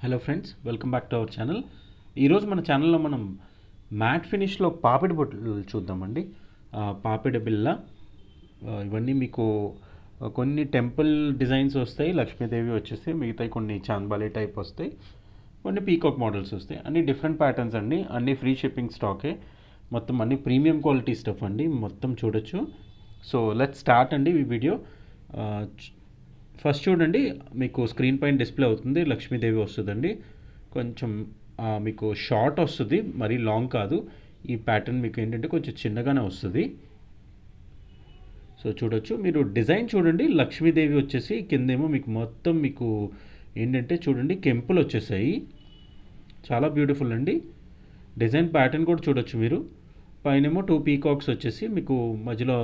Hello friends, welcome back to our channel. ఈరోజు మన ఛానల్లో మనం మ్యాట్ ఫినిష్లో పాపిడి బొట్లు చూద్దామండి. పాపిడి బిళ్ళ ఇవన్నీ మీకు కొన్ని టెంపుల్ డిజైన్స్ వస్తాయి, లక్ష్మీదేవి వచ్చేసి మిగతాయి కొన్ని చాంద్బాలి టైప్ వస్తాయి, కొన్ని పీకాక్ మోడల్స్ వస్తాయి. అన్ని డిఫరెంట్ ప్యాటర్న్స్ అండి, అన్ని ఫ్రీ షిప్పింగ్ స్టాకే, మొత్తం అన్ని ప్రీమియం క్వాలిటీ స్టఫ్ అండి, మొత్తం చూడొచ్చు. సో లెట్స్ స్టార్ట్ అండి ఈ వీడియో. ఫస్ట్ చూడండి, మీకు స్క్రీన్ పైన డిస్ప్లే అవుతుంది, లక్ష్మీదేవి వస్తుందండి. కొంచెం మీకు షార్ట్ వస్తుంది, మరీ లాంగ్ కాదు. ఈ ప్యాటర్న్ మీకు ఏంటంటే కొంచెం చిన్నగానే వస్తుంది. సో చూడొచ్చు, మీరు డిజైన్ చూడండి. లక్ష్మీదేవి వచ్చేసి కిందేమో మీకు మొత్తం మీకు ఏంటంటే చూడండి కెంపులు వచ్చేసాయి, చాలా బ్యూటిఫుల్ అండి. డిజైన్ ప్యాటర్న్ కూడా చూడొచ్చు మీరు. పైనేమో 2 పీకాక్స్ వచ్చేసి మీకు మధ్యలో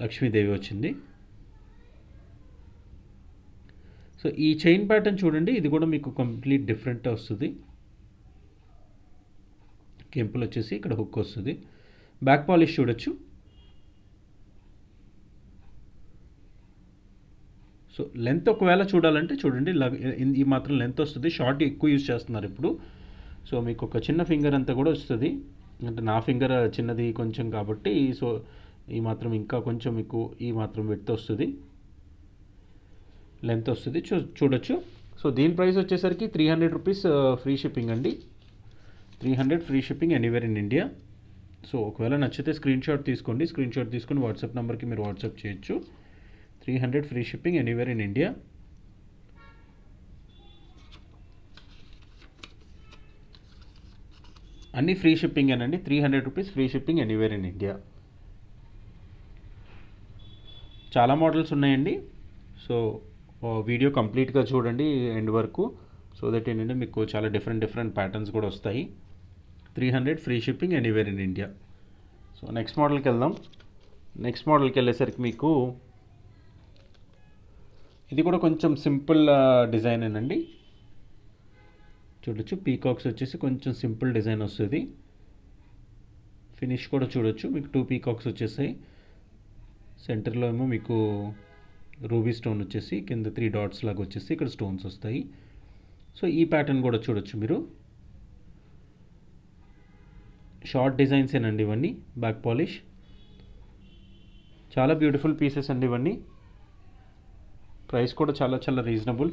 లక్ష్మీదేవి వచ్చింది. సో ఈ చైన్ ప్యాటర్న్ చూడండి, ఇది కూడా మీకు కంప్లీట్ డిఫరెంట్ వస్తుంది. కెంపులు వచ్చేసి ఇక్కడ హుక్ వస్తుంది. బ్యాక్ పాలిష్ చూడొచ్చు. సో లెంత్ ఒకవేళ చూడాలంటే చూడండి, ఈ మాత్రం లెంత్ వస్తుంది. షార్ట్ ఎక్కువ యూజ్ చేస్తున్నారు ఇప్పుడు. సో మీకు ఒక చిన్న ఫింగర్ అంతా కూడా వస్తుంది, అంటే నా ఫింగర్ చిన్నది కొంచెం కాబట్టి. సో ఈ మాత్రం ఇంకా కొంచెం మీకు ఈ మాత్రం విడ్త్ వస్తుంది, లెంత్ వస్తుంది, చూడొచ్చు. సో దీని ప్రైస్ వచ్చేసరికి 300 రూపీస్ ఫ్రీ షిప్పింగ్ అండి. 300 free shipping anywhere in India. So ఒకవేళ నచ్చితే స్క్రీన్ షాట్ తీసుకోండి. స్క్రీన్ షాట్ తీసుకొని వాట్సాప్ నెంబర్కి మీరు వాట్సాప్ చేయొచ్చు. 300 free shipping anywhere in India. అన్ని ఫ్రీ షిప్పింగ్ అనండి. 300 rupees free shipping anywhere in India. చాలా మోడల్స్ ఉన్నాయండి. సో వీడియో కంప్లీట్గా చూడండి ఎండ్ వరకు. సో దట్ ఏంటంటే మీకు చాలా డిఫరెంట్ ప్యాటర్న్స్ కూడా వస్తాయి. 300 free shipping anywhere in India. So next మోడల్కి వెళ్దాం. నెక్స్ట్ మోడల్కి వెళ్ళేసరికి మీకు ఇది కూడా కొంచెం సింపుల్ డిజైన్ అండి. చూడొచ్చు, పీకాక్స్ వచ్చేసి కొంచెం సింపుల్ డిజైన్ వస్తుంది. ఫినిష్ కూడా చూడొచ్చు, మీకు 2 పీకాక్స్ వచ్చేసాయి. సెంటర్లో ఏమో మీకు రూబీ స్టోన్ వచ్చేసి కింద 3 డాట్స్ లాగా వచ్చేసి ఇక్కడ స్టోన్స్ వస్తాయి. సో ఈ ప్యాటర్న్ కూడా చూడొచ్చు మీరు. షార్ట్ డిజైన్స్ ఏనండి ఇవన్నీ. బ్యాక్ పాలిష్, చాలా బ్యూటిఫుల్ పీసెస్ అండి ఇవన్నీ. ప్రైస్ కూడా చాలా చాలా రీజనబుల్,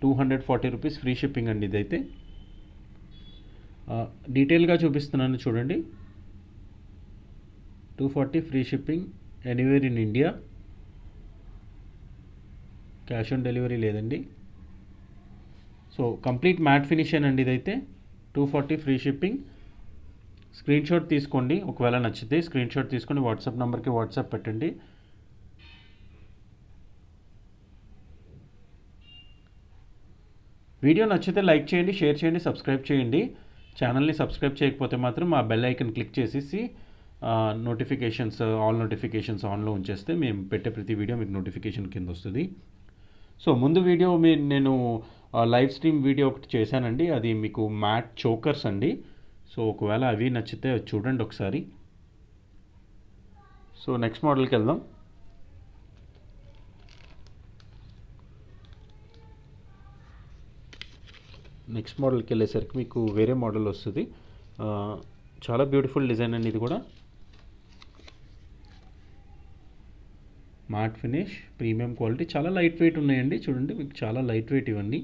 240 రూపీస్ ఫ్రీ షిప్పింగ్ అండి. ఇదైతే డీటెయిల్గా చూపిస్తున్నాను చూడండి. 240 free shipping anywhere in India. Cash on delivery లేదండి. సో కంప్లీట్ మ్యాట్ ఫినిష్ అండి ఇదైతే. 240 ఫ్రీ షిప్పింగ్. స్క్రీన్ షాట్ తీసుకోండి, ఒకవేళ నచ్చితే స్క్రీన్ షాట్ తీసుకొని వాట్సాప్ నెంబర్కి వాట్సాప్ పెట్టండి. వీడియో నచ్చితే లైక్ చేయండి, షేర్ చేయండి, సబ్స్క్రైబ్ చేయండి. ఛానల్ని సబ్స్క్రైబ్ చేయకపోతే మాత్రం ఆ బెల్ ఐకన్ క్లిక్ చేసేసి నోటిఫికేషన్స్, ఆల్ నోటిఫికేషన్స్ ఆన్లో ఉంచేస్తే మేము పెట్టే ప్రతి వీడియో మీకు నోటిఫికేషన్ కింద వస్తుంది. సో ముందు వీడియో నేను లైవ్ స్ట్రీమ్ వీడియో ఒకటి చేశానండి, అది మీకు మ్యాట్ చోకర్స్ అండి. సో ఒకవేళ అవి నచ్చితే చూడండి ఒకసారి. సో నెక్స్ట్ మోడల్కి వెళ్దాం. నెక్స్ట్ మోడల్కి వెళ్ళేసరికి మీకు వేరే మోడల్ వస్తుంది. చాలా బ్యూటిఫుల్ డిజైన్ అండి ఇది కూడా. మ్యాట్ ఫినిష్, ప్రీమియం క్వాలిటీ, చాలా లైట్ వెయిట్ ఉన్నాయండి. చూడండి మీకు చాలా లైట్ వెయిట్ ఇవన్నీ.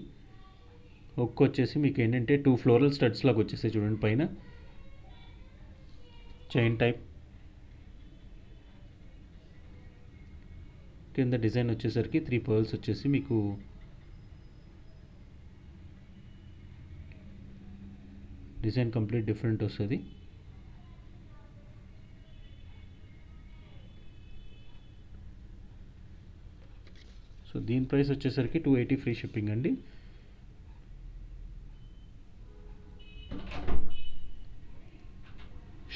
హుక్ వచ్చేసి మీకు ఏంటంటే 2 ఫ్లోరల్ స్టడ్స్ లాగా వచ్చేసాయి చూడండి పైన. Chain type. కింద డిజైన్ వచ్చేసరికి 3 పర్ల్స్ వచ్చేసి మీకు డిజైన్ కంప్లీట్ డిఫరెంట్ వస్తుంది. సో దీని ప్రైస్ వచ్చేసరికి 280 ఫ్రీ షిప్పింగ్ అండి.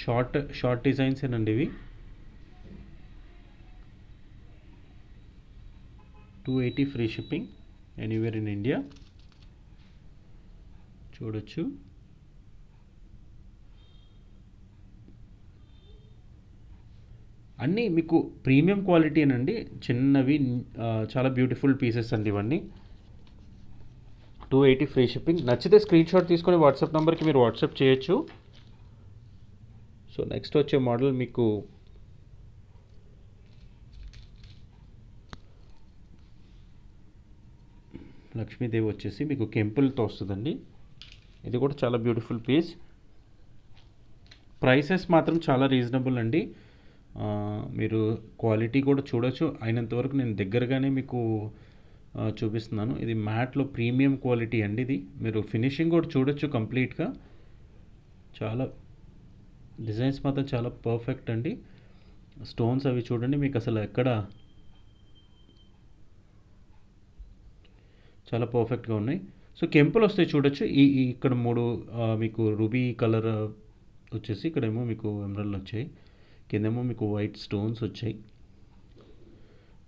షార్ట్ డిజైన్స్ ఏనండి ఇవి. 280 free shipping anywhere in India. చూడొచ్చు. అన్నీ మీకు ప్రీమియం క్వాలిటీ అనండి, చిన్నవి చాలా బ్యూటిఫుల్ పీసెస్ అండి ఇవన్నీ. 280 ఫ్రీ షిప్పింగ్. నచ్చితే స్క్రీన్ షాట్ తీసుకొని వాట్సాప్ నెంబర్కి మీరు వాట్సాప్ చేయొచ్చు. సో నెక్స్ట్ వచ్చే మోడల్ మీకు లక్ష్మీదేవి వచ్చేసి మీకు కెంపుల్తో వస్తుందండి. ఇది కూడా చాలా బ్యూటిఫుల్ పీస్. ప్రైసెస్ మాత్రం చాలా రీజనబుల్ అండి. మీరు క్వాలిటీ కూడా చూడొచ్చు. అయినంతవరకు నేను దగ్గరగానే మీకు చూపిస్తున్నాను. ఇది మ్యాట్లో ప్రీమియం క్వాలిటీ అండి. ఇది మీరు ఫినిషింగ్ కూడా చూడొచ్చు కంప్లీట్గా. చాలా డిజైన్స్ మాత్రం చాలా పర్ఫెక్ట్ అండి. స్టోన్స్ అవి చూడండి, మీకు అసలు ఎక్కడ చాలా పర్ఫెక్ట్గా ఉన్నాయి. సో కెంపులు వస్తాయి చూడొచ్చు. ఇక్కడ 3 మీకు రూబీ కలర్ వచ్చేసి, ఇక్కడేమో మీకు ఎమరల్డ్ వచ్చాయి, కిందేమో మీకు వైట్ స్టోన్స్ వచ్చాయి.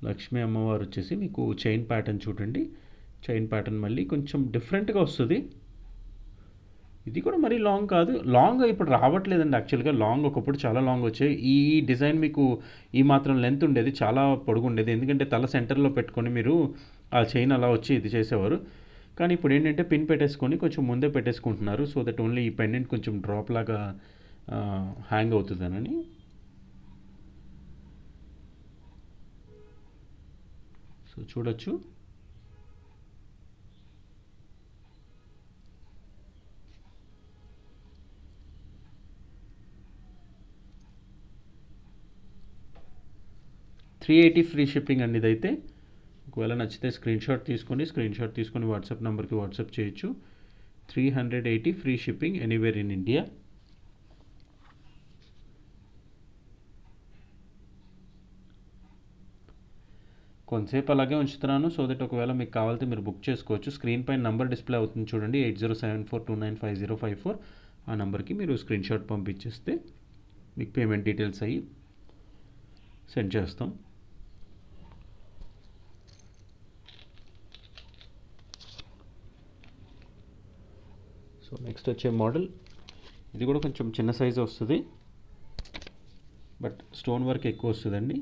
లక్ష్మీ అమ్మవారు వచ్చేసి మీకు చైన్ ప్యాటర్న్ చూడండి. చైన్ ప్యాటర్న్ మళ్ళీ కొంచెం డిఫరెంట్గా వస్తుంది. ఇది కూడా మరీ లాంగ్ కాదు. లాంగ్ ఇప్పుడు రావట్లేదండి. యాక్చువల్గా లాంగ్ ఒకప్పుడు చాలా లాంగ్ వచ్చాయి. ఈ డిజైన్ మీకు ఈ మాత్రం లెంత్ ఉండేది, చాలా పొడుగు ఉండేది. ఎందుకంటే తల సెంటర్లో పెట్టుకొని మీరు ఆ చైన్ అలా వచ్చి ఇది చేసేవారు. కానీ ఇప్పుడు ఏంటంటే పిన్ పెట్టేసుకొని కొంచెం ముందే పెట్టేసుకుంటున్నారు. సో దట్ ఓన్లీ ఈ పెండెంట్ కొంచెం డ్రాప్ లాగా హ్యాంగ్ అవుతుందనని. సో చూడొచ్చు. $380 ఫ్రీ షిప్పింగ్ అండి ఇదైతే. ఒకవేళ నచ్చితే స్క్రీన్ షాట్ తీసుకొని వాట్సాప్ నెంబర్కి వాట్సాప్ చేయొచ్చు. 380 free shipping anywhere in India. కొంతసేపు అలాగే ఉంచుతున్నాను, సో దట్ ఒకవేళ మీకు కావాలితే మీరు బుక్ చేసుకోవచ్చు. స్క్రీన్ పైన నంబర్ డిస్ప్లే అవుతుంది చూడండి, 8074295054. ఆ నెంబర్కి మీరు స్క్రీన్ షాట్ పంపించేస్తే మీకు పేమెంట్ డీటెయిల్స్ అయ్యి సెండ్ చేస్తాం. సో నెక్స్ట్ వచ్చే మోడల్ ఇది కూడా కొంచెం చిన్న సైజు వస్తుంది, బట్ స్టోన్ వర్క్ ఎక్కువ వస్తుందండి.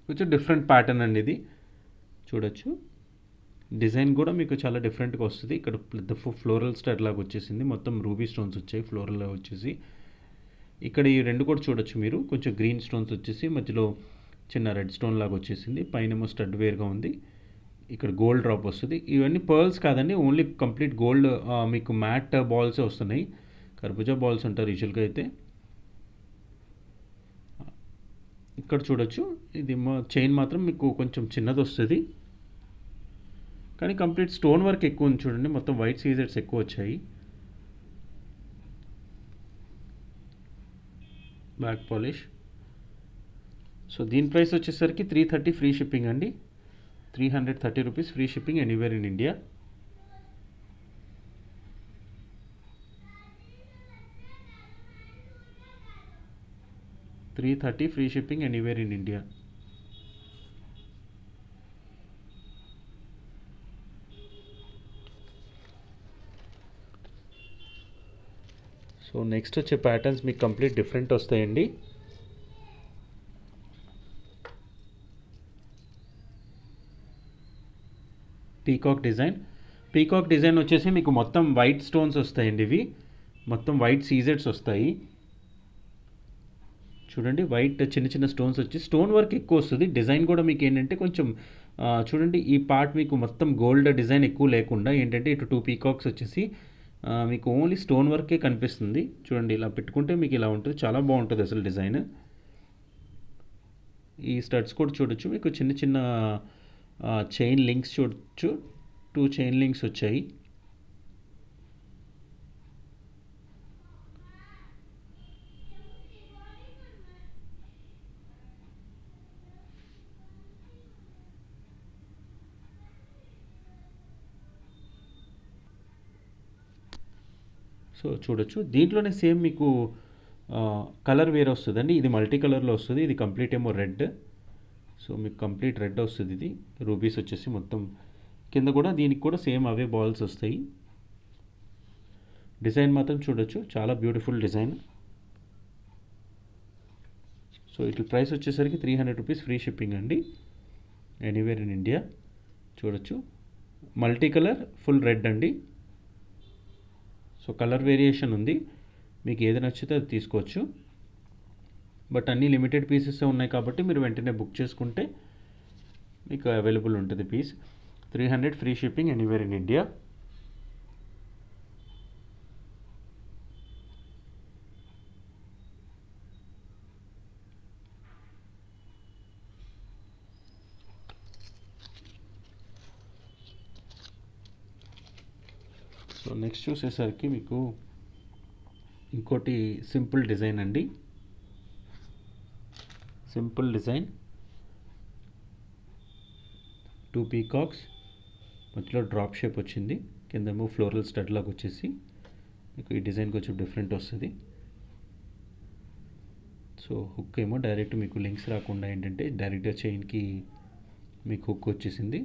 కొంచెం డిఫరెంట్ ప్యాటర్న్ అండి ఇది. చూడొచ్చు, డిజైన్ కూడా మీకు చాలా డిఫరెంట్గా వస్తుంది. ఇక్కడ పెద్ద ఫ్లోరల్ స్టైల్ లాగా వచ్చేసింది, మొత్తం రూబీ స్టోన్స్ వచ్చాయి ఫ్లోరల్ వచ్చేసి. ఇక్కడ ఈ రెండు కూడా చూడొచ్చు మీరు, కొంచెం గ్రీన్ స్టోన్స్ వచ్చేసి మధ్యలో చిన్న రెడ్ స్టోన్ లాగా వచ్చేసింది. పైనేమో స్టడ్ వేర్గా ఉంది. ఇక్కడ గోల్డ్ డ్రాప్ వస్తుంది. ఇవన్నీ పర్ల్స్ కాదండి, ఓన్లీ కంప్లీట్ గోల్డ్. మీకు మ్యాట్ బాల్సే వస్తున్నాయి, కర్బూజా బాల్స్ అంటారు యూజువల్గా అయితే. ఇక్కడ చూడొచ్చు, ఇది చైన్ మాత్రం మీకు కొంచెం చిన్నది వస్తుంది, కానీ కంప్లీట్ స్టోన్ వర్క్ ఎక్కువ ఉంది చూడండి. మొత్తం వైట్ సీజెట్స్ ఎక్కువ వచ్చాయి. Back polish. సో దీని ప్రైస్ వచ్చేసరికి 330 ఫ్రీ షిప్పింగ్ అండి. 330 rupees free shipping anywhere in India. $330 free shipping anywhere in India. So next వచ్చే ప్యాటర్న్స్ మీకు కంప్లీట్ డిఫరెంట్ వస్తాయండి. పీకాక్ డిజైన్ వచ్చేసి మీకు మొత్తం వైట్ స్టోన్స్ వస్తాయండి. ఇవి మొత్తం వైట్ సీజెట్స్ వస్తాయి చూడండి. వైట్ చిన్న చిన్న స్టోన్స్ వచ్చి స్టోన్ వర్క్ ఎక్కువ వస్తుంది. డిజైన్ కూడా మీకు ఏంటంటే కొంచెం చూడండి, ఈ పార్ట్ మీకు మొత్తం గోల్డ్ డిజైన్ ఎక్కువ లేకుండా ఏంటంటే ఇటు 2 పీకాక్స్ వచ్చేసి మీకు ఓన్లీ స్టోన్ వర్కే కనిపిస్తుంది చూడండి. ఇలా పెట్టుకుంటే మీకు ఇలా ఉంటుంది, చాలా బాగుంటుంది అసలు డిజైన్. ఈ స్టడ్స్ కూడా చూడొచ్చు, మీకు చిన్న చిన్న చైన్ లింక్స్ చూడొచ్చు. 2 చైన్ లింక్స్ వచ్చాయి. సో చూడొచ్చు, దీంట్లోనే సేమ్ మీకు కలర్ వేరే వస్తుందండి. ఇది మల్టీ కలర్లో వస్తుంది, ఇది కంప్లీట్ ఏమో రెడ్. సో మీకు కంప్లీట్ రెడ్ వస్తుంది. ఇది రూబీస్ వచ్చేసి మొత్తం కింద కూడా, దీనికి కూడా సేమ్ అవే బాల్స్ వస్తాయి. డిజైన్ మాత్రం చూడొచ్చు, చాలా బ్యూటిఫుల్ డిజైన్. సో ఇట్లా ప్రైస్ వచ్చేసరికి 300 రూపీస్ ఫ్రీ షిప్పింగ్ అండి, ఎనీవేర్ ఇన్ ఇండియా. చూడొచ్చు, మల్టీ కలర్ ఫుల్ రెడ్ అండి. సో కలర్ వేరియేషన్ ఉంది, మీకు ఏది నచ్చితే అది తీసుకోవచ్చు. బట్ అన్నీ లిమిటెడ్ పీసెస్ ఉన్నాయి కాబట్టి మీరు వెంటనే బుక్ చేసుకుంటే మీకు అవైలబుల్ ఉంటుంది piece. 300 free shipping anywhere in India. So next చూసేసరికి మీకు ఇంకోటి సింపుల్ డిజైన్ అండి. సింపుల్ డిజైన్, 2 పీకాక్స్, మధ్యలో డ్రాప్ షేప్ వచ్చింది, కిందేమో ఫ్లోరల్ స్టడ్ లాగా వచ్చేసి మీకు ఈ డిజైన్ కొంచెం డిఫరెంట్ వస్తుంది. సో హుక్ ఏమో డైరెక్ట్ మీకు లింక్స్ రాకుండా ఏంటంటే డైరెక్ట్గా చైన్కి మీకు హుక్ వచ్చేసింది.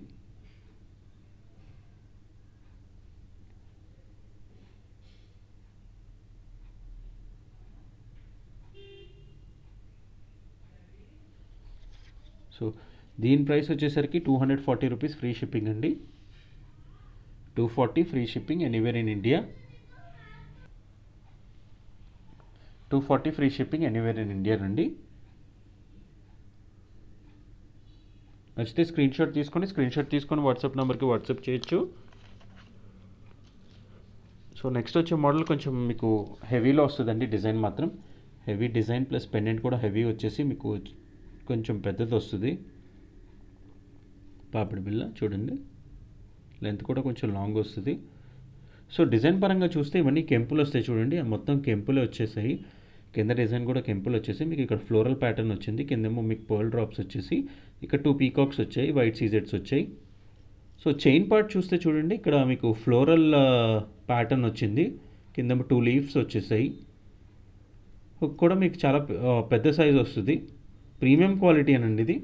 సో దీని ప్రైస్ వచ్చేసరికి 240 రూపీస్ ఫ్రీ షిప్పింగ్ అండి, 240 free shipping anywhere in India. 240 free shipping anywhere in India అండి. నచ్చితే స్క్రీన్ షాట్ తీసుకొని వాట్సాప్ నెంబర్కి వాట్సాప్ చేయొచ్చు. సో నెక్స్ట్ వచ్చే మోడల్ కొంచెం మీకు హెవీలో వస్తుందండి, డిజైన్ మాత్రం హెవీ డిజైన్ ప్లస్ పెండెంట్ కూడా హెవీ వచ్చేసి మీకు కొంచెం పెద్దది వస్తుంది. పాపిడి బిళ్ళ చూడండి, లెంత్ కూడా కొంచెం లాంగ్ వస్తుంది. సో డిజైన్ పరంగా చూస్తే ఇవన్నీ కెంపులు వస్తాయి చూడండి, మొత్తం కెంపులే వచ్చేసాయి. కింద డిజైన్ కూడా కెంపులు వచ్చేసి మీకు ఇక్కడ ఫ్లోరల్ ప్యాటర్న్ వచ్చింది, కిందేమో మీకు పర్ల్ డ్రాప్స్ వచ్చేసి ఇక్కడ 2 పీకాక్స్ వచ్చాయి, వైట్ సీజెడ్స్ వచ్చాయి. సో చైన్ పార్ట్ చూస్తే చూడండి, ఇక్కడ మీకు ఫ్లోరల్ ప్యాటర్న్ వచ్చింది, కిందేమో 2 లీవ్స్ వచ్చేసాయి. హుక్ కూడా మీకు చాలా పెద్ద సైజ్ వస్తుంది, ప్రీమియం క్వాలిటీ అనండి ఇది.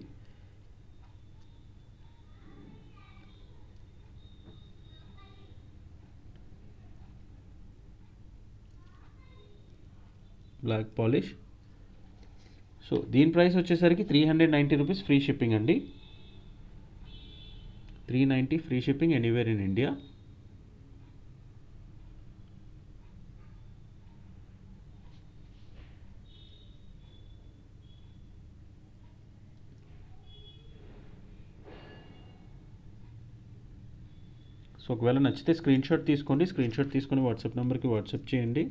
Black polish. సో దీని ప్రైస్ వచ్చేసరికి 390 రూపీస్ ఫ్రీ షిప్పింగ్ అండి, 390 free shipping anywhere in India. So ఒకవేళ నచ్చితే స్క్రీన్ షాట్ తీసుకొని వాట్సాప్ నెంబర్కి వాట్సాప్ చేయండి.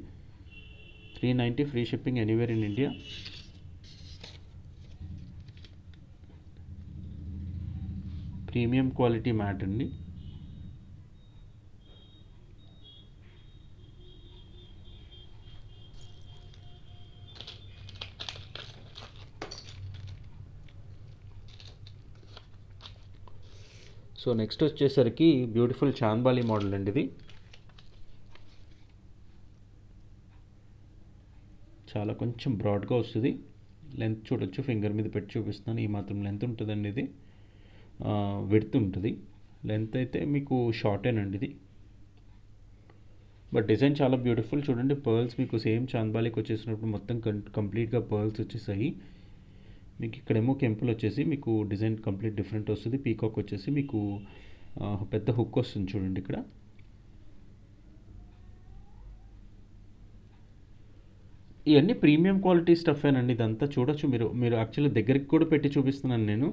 390 free shipping anywhere in India. Premium quality matte అండి. సో నెక్స్ట్ వచ్చేసరికి బ్యూటిఫుల్ చాంద్బాలి మోడల్ అండి ఇది. చాలా కొంచెం బ్రాడ్గా వస్తుంది, లెంత్ చూడొచ్చు, ఫింగర్ మీద పెట్టి చూపిస్తున్నాను, ఈ మాత్రం లెంత్ ఉంటుందండి ఇది. విడ్త్ ఉంటుంది, లెంత్ అయితే మీకు షార్టేనండి ఇది. బట్ డిజైన్ చాలా బ్యూటిఫుల్ చూడండి, పర్ల్స్ మీకు సేమ్ చాంద్బాలికి వచ్చేసినప్పుడు మొత్తం కంప్లీట్గా పర్ల్స్ వచ్చేసాయి. మీకు ఇక్కడేమో కెంపుల్ వచ్చేసి మీకు డిజైన్ కంప్లీట్ డిఫరెంట్ వస్తుంది. పీకాక్ వచ్చేసి మీకు పెద్ద హుక్ వస్తుంది చూడండి ఇక్కడ. ఇవన్నీ ప్రీమియం క్వాలిటీ స్టఫేనండి ఇదంతా. చూడొచ్చు, మీరు యాక్చువల్లీ దగ్గరికి కూడా పెట్టి చూపిస్తున్నాను నేను.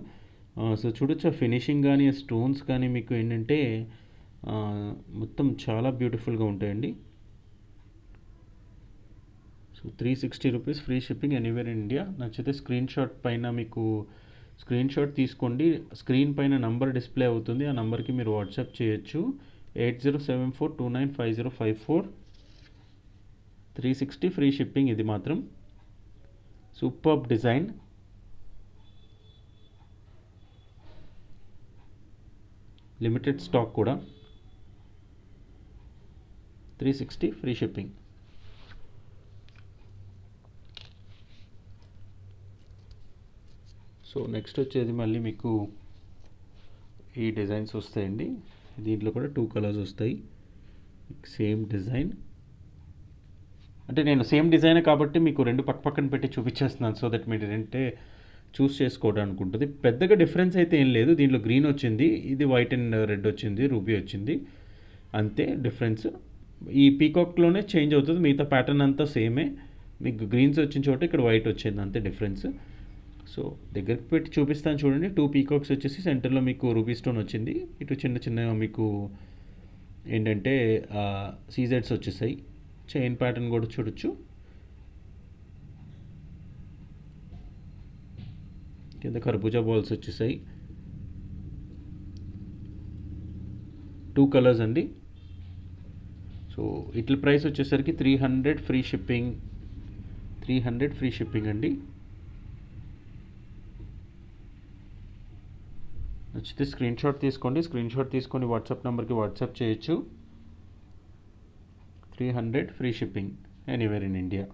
సో చూడొచ్చు, ఆ ఫినిషింగ్ కానీ ఆ స్టోన్స్ కానీ మీకు ఏంటంటే మొత్తం చాలా బ్యూటిఫుల్గా ఉంటాయండి. So 360 rupees free shipping anywhere in India. నచ్చితే స్క్రీన్ షాట్ పైన మీకు స్క్రీన్ షాట్ తీసుకోండి, స్క్రీన్ పైన నంబర్ డిస్ప్లే అవుతుంది, ఆ నంబర్కి మీరు వాట్సాప్ చేయొచ్చు. 8074295054. 360 ఫ్రీ షిప్పింగ్ ఇది మాత్రం. సూపర్బ్ డిజైన్, లిమిటెడ్ స్టాక్ కూడా. 360 ఫ్రీ షిప్పింగ్. సో నెక్స్ట్ వచ్చేది మళ్ళీ మీకు ఈ డిజైన్స్ వస్తాయండి. దీంట్లో కూడా 2 కలర్స్ వస్తాయి, సేమ్ డిజైన్. అంటే నేను సేమ్ డిజైనే కాబట్టి మీకు రెండు పక్క పక్కన పెట్టి చూపించేస్తున్నాను, సో దట్ మీరు ఏంటంటే చూస్ చేసుకోవడానికి ఉంటుంది. పెద్దగా డిఫరెన్స్ అయితే ఏం లేదు. దీంట్లో గ్రీన్ వచ్చింది, ఇది వైట్ అండ్ రెడ్ వచ్చింది, రూబీ వచ్చింది, అంతే డిఫరెన్స్. ఈ పీకాక్లోనే చేంజ్ అవుతుంది, మిగతా ప్యాటర్న్ అంతా సేమే. మీకు గ్రీన్స్ వచ్చిన చోట ఇక్కడ వైట్ వచ్చింది, అంతే డిఫరెన్స్. సో దగ్గరికి పెట్టి చూపిస్తాను చూడండి. 2 పీకాక్స్ వచ్చేసి సెంటర్లో మీకు రూబీ స్టోన్ వచ్చింది, ఇటు చిన్న చిన్న మీకు ఏంటంటే సీజెడ్స్ వచ్చేసాయి. చైన్ ప్యాటర్న్ కూడా చూడొచ్చు. కింద కర్బూజా బాల్స్ వచ్చేసాయి. 2 కలర్స్ అండి. సో ఇట్ల ప్రైస్ వచ్చేసరికి 300 ఫ్రీ షిప్పింగ్. 300 ఫ్రీ షిప్పింగ్ అండి. నచ్చితే స్క్రీన్ షాట్ తీసుకోండి. స్క్రీన్ షాట్ తీసుకొని వాట్సాప్ నెంబర్కి వాట్సాప్ చేయొచ్చు. 300 free shipping anywhere in India.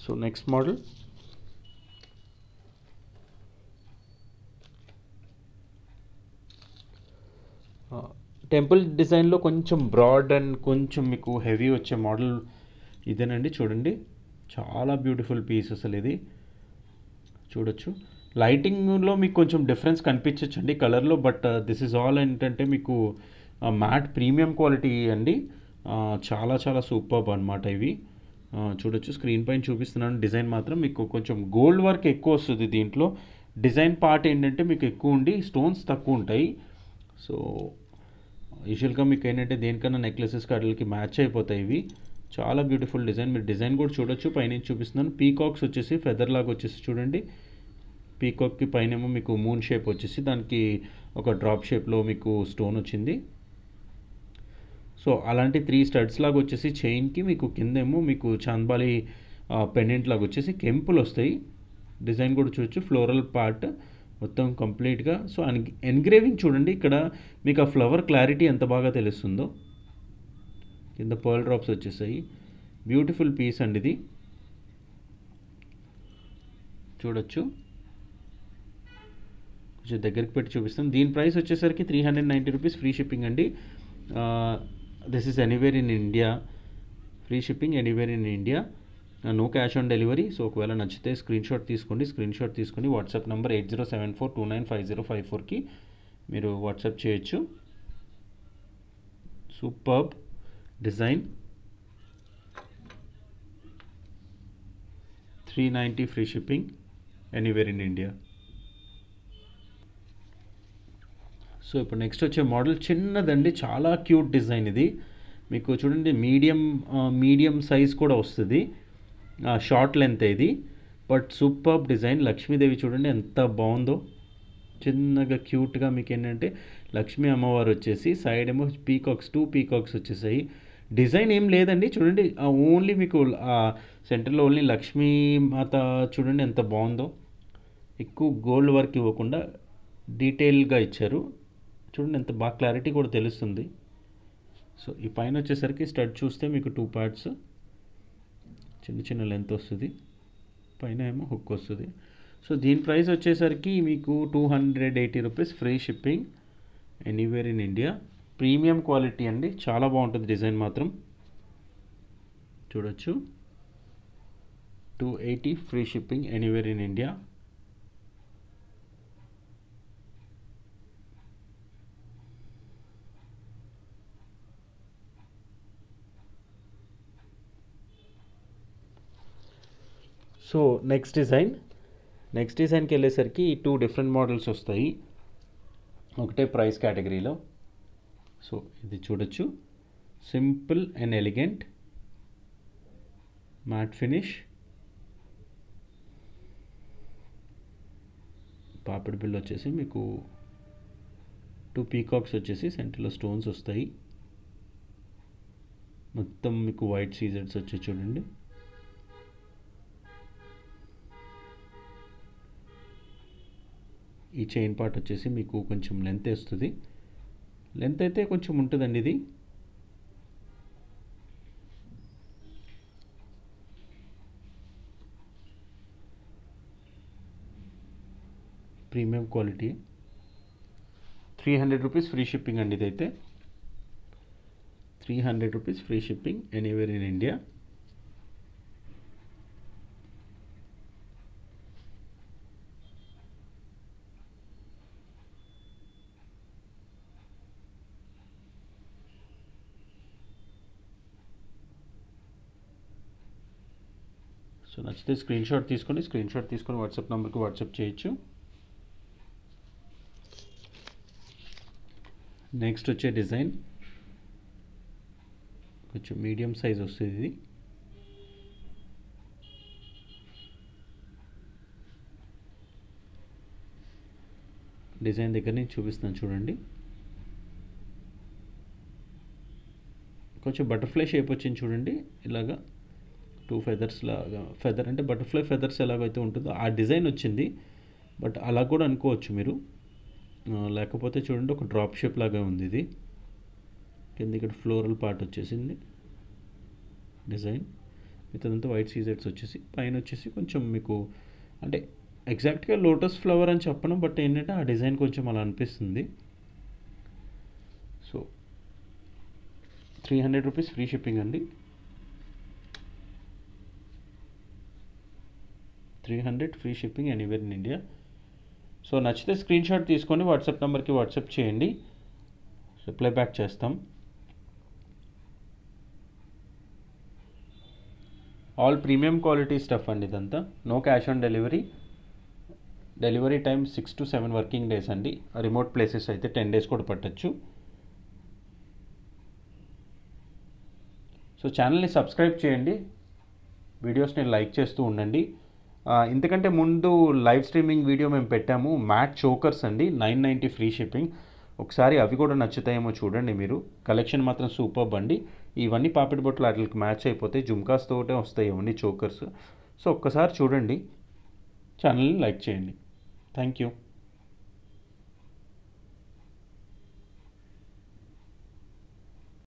So next model temple డిజైన్లో కొంచెం బ్రాడ్ అండ్ కొంచెం మీకు హెవీ వచ్చే మోడల్ ఇదేనండి. చూడండి, చాలా బ్యూటిఫుల్ పీస్ అసలు ఇది. చూడొచ్చు, లైటింగ్లో మీకు కొంచెం డిఫరెన్స్ కనిపించచ్చు అండి కలర్లో, బట్ దిస్ ఈజ్ ఆల్ ఏంటంటే మీకు మ్యాట్ ప్రీమియం క్వాలిటీ అండి. చాలా చాలా సూపర్బ్ అనమాట ఇవి. చూడొచ్చు, స్క్రీన్ పైన చూపిస్తున్నాను. డిజైన్ మాత్రం మీకు కొంచెం గోల్డ్ వర్క్ ఎక్కువ వస్తుంది దీంట్లో. డిజైన్ పార్ట్ ఏంటంటే మీకు ఎక్కువ ఉండి స్టోన్స్ తక్కువ ఉంటాయి. సో యూజువల్గా మీకు ఏంటంటే దేనికన్నా నెక్లెసెస్ కడలకి మ్యాచ్ అయిపోతాయి ఇవి. చాలా బ్యూటిఫుల్ డిజైన్. మీరు డిజైన్ కూడా చూడొచ్చు. పైన చూపిస్తున్నాను. పీకాక్స్ వచ్చేసి ఫెదర్ లాగా వచ్చేసి చూడండి. పీకాక్కి పైనేమో మీకు మూన్ షేప్ వచ్చేసి దానికి ఒక డ్రాప్ షేప్లో మీకు స్టోన్ వచ్చింది. సో అలాంటి 3 స్టడ్స్ లాగా వచ్చేసి చైన్కి మీకు కిందేమో మీకు చాంద్బాలి పెండెంట్ లాగా వచ్చేసి కెంపులు వస్తాయి. డిజైన్ కూడా చూడొచ్చు, ఫ్లోరల్ పార్ట్ మొత్తం కంప్లీట్గా. సో ఎన్గ్రేవింగ్ చూడండి, ఇక్కడ మీకు ఆ ఫ్లవర్ క్లారిటీ ఎంత బాగా తెలుస్తుందో. కింద పర్ల్ డ్రాప్స్ వచ్చేసాయి. బ్యూటిఫుల్ పీస్ అండి ఇది. చూడొచ్చు, కొంచెం దగ్గరికి పెట్టి చూపిస్తాను. దీని ప్రైస్ వచ్చేసరికి 390 రూపీస్ ఫ్రీ షిప్పింగ్ అండి. This is anywhere in India. Free shipping anywhere in India, no cash on delivery. So ఒకవేళ నచ్చితే స్క్రీన్ షాట్ తీసుకోండి. స్క్రీన్ షాట్ తీసుకొని వాట్సాప్ నెంబర్ 8074295054కి మీరు వాట్సాప్ చేయొచ్చు. Superb design. 390 free shipping anywhere in India. So ఇప్పుడు next వచ్చే model చిన్నదండి, చాలా క్యూట్ డిజైన్ ఇది. మీకు చూడండి, మీడియం సైజ్ కూడా వస్తుంది. షార్ట్ లెంత్ ఇది, బట్ సూపర్బ్ డిజైన్. లక్ష్మీదేవి చూడండి ఎంత బాగుందో, చిన్నగా క్యూట్గా. మీకు ఏంటంటే లక్ష్మీ అమ్మవారు వచ్చేసి సైడ్ ఏమో పీకాక్స్, 2 పీకాక్స్ వచ్చేసాయి. డిజైన్ ఏం లేదండి, చూడండి ఓన్లీ మీకు సెంటర్లో ఓన్లీ లక్ష్మీ మాత చూడండి ఎంత బాగుందో. ఎక్కువ గోల్డ్ వర్క్ ఇవ్వకుండా డీటెయిల్గా ఇచ్చారు. చూడండి ఎంత బాగా క్లారిటీ కూడా తెలుస్తుంది. సో ఈ పైన వచ్చేసరికి స్టడ్ చూస్తే మీకు 2 పార్ట్స్, చిన్న చిన్న లెంత్ వస్తుంది, పైన ఏమో హుక్ వస్తుంది. సో దీని ప్రైస్ వచ్చేసరికి మీకు 280 rupees free shipping anywhere in India. Premium quality అండి, చాలా బాగుంటుంది డిజైన్ మాత్రం. చూడొచ్చు, 280 free shipping anywhere in India. So next డిజైన్కి వెళ్ళేసరికి 2 డిఫరెంట్ మోడల్స్ వస్తాయి ఒకటే ప్రైస్ కేటగిరీలో. సో ఇది చూడొచ్చు, simple and elegant matte finish. పాపిడి బిల్ వచ్చేసి మీకు 2 పీకాక్స్ వచ్చేసి సెంటర్లో స్టోన్స్ వస్తాయి. మొత్తం మీకు వైట్ సీజెడ్స్ వచ్చి చూడండి. ఈ చైన్ పార్ట్ వచ్చేసి మీకు కొంచెం లెంత్ వస్తుంది. లెంత్ అయితే కొంచెం ఉంటుందండి ఇది. Premium quality. 300 rupees free shipping అండి ఇదైతే. 300 rupees free shipping anywhere in India. So నచ్చితే స్క్రీన్ షాట్ తీసుకొని వాట్సాప్ నెంబర్కి వాట్సాప్ చేయొచ్చు. నెక్స్ట్ వచ్చే డిజైన్ కొంచెం మీడియం సైజ్ వస్తుంది ఇది. డిజైన్ దగ్గర నుంచి చూపిస్తాను చూడండి. కొంచెం బటర్ఫ్లై షేప్ వచ్చింది చూడండి. ఇలాగా 2 ఫెదర్స్ లాగా, ఫెదర్ అంటే బటర్ఫ్లై ఫెదర్స్ ఎలాగైతే ఉంటుందో ఆ డిజైన్ వచ్చింది. బట్ అలా కూడా అనుకోవచ్చు మీరు. లేకపోతే చూడండి ఒక డ్రాప్ షేప్ లాగా ఉంది ఇది. కింద ఇక్కడ ఫ్లోరల్ పార్ట్ వచ్చేసింది డిజైన్. మిగతాదంతా వైట్ సీజెట్స్ వచ్చేసి పైన వచ్చేసి కొంచెం మీకు అంటే ఎగ్జాక్ట్గా లోటస్ ఫ్లవర్ అని చెప్పను, బట్ ఏంటంటే ఆ డిజైన్ కొంచెం అలా అనిపిస్తుంది. సో 300 రూపీస్ ఫ్రీ షిప్పింగ్ అండి. 300 free shipping anywhere in India. So నచ్చితే స్క్రీన్ షాట్ తీసుకొని వాట్సాప్ నెంబర్కి వాట్సాప్ చేయండి, రిప్లై బ్యాక్ చేస్తాం. ఆల్ ప్రీమియం క్వాలిటీ స్టఫ్ అండి ఇదంతా. No cash on delivery. Delivery time 6 to 7 working days అండి. రిమోట్ ప్లేసెస్ అయితే 10 days కూడా పట్టచ్చు. సో ఛానల్ని సబ్స్క్రైబ్ చేయండి, వీడియోస్ని లైక్ చేస్తూ ఉండండి. ఇంతకంటే ముందు లైవ్ స్ట్రీమింగ్ వీడియో మేము పెట్టాము, మ్యాట్ చోకర్స్ అండి, 990 ఫ్రీ షిప్పింగ్. ఒకసారి అవి కూడా నచ్చుతాయేమో చూడండి మీరు. కలెక్షన్ మాత్రం సూపర్బ్ అండి. ఇవన్నీ పాపిడి బొట్లు వాటికి మ్యాచ్ అయిపోతాయి, జుమ్కాస్తోటే వస్తాయి ఇవన్నీ చోకర్స్. సో ఒక్కసారి చూడండి, ఛానల్ని లైక్ చేయండి. Thank you.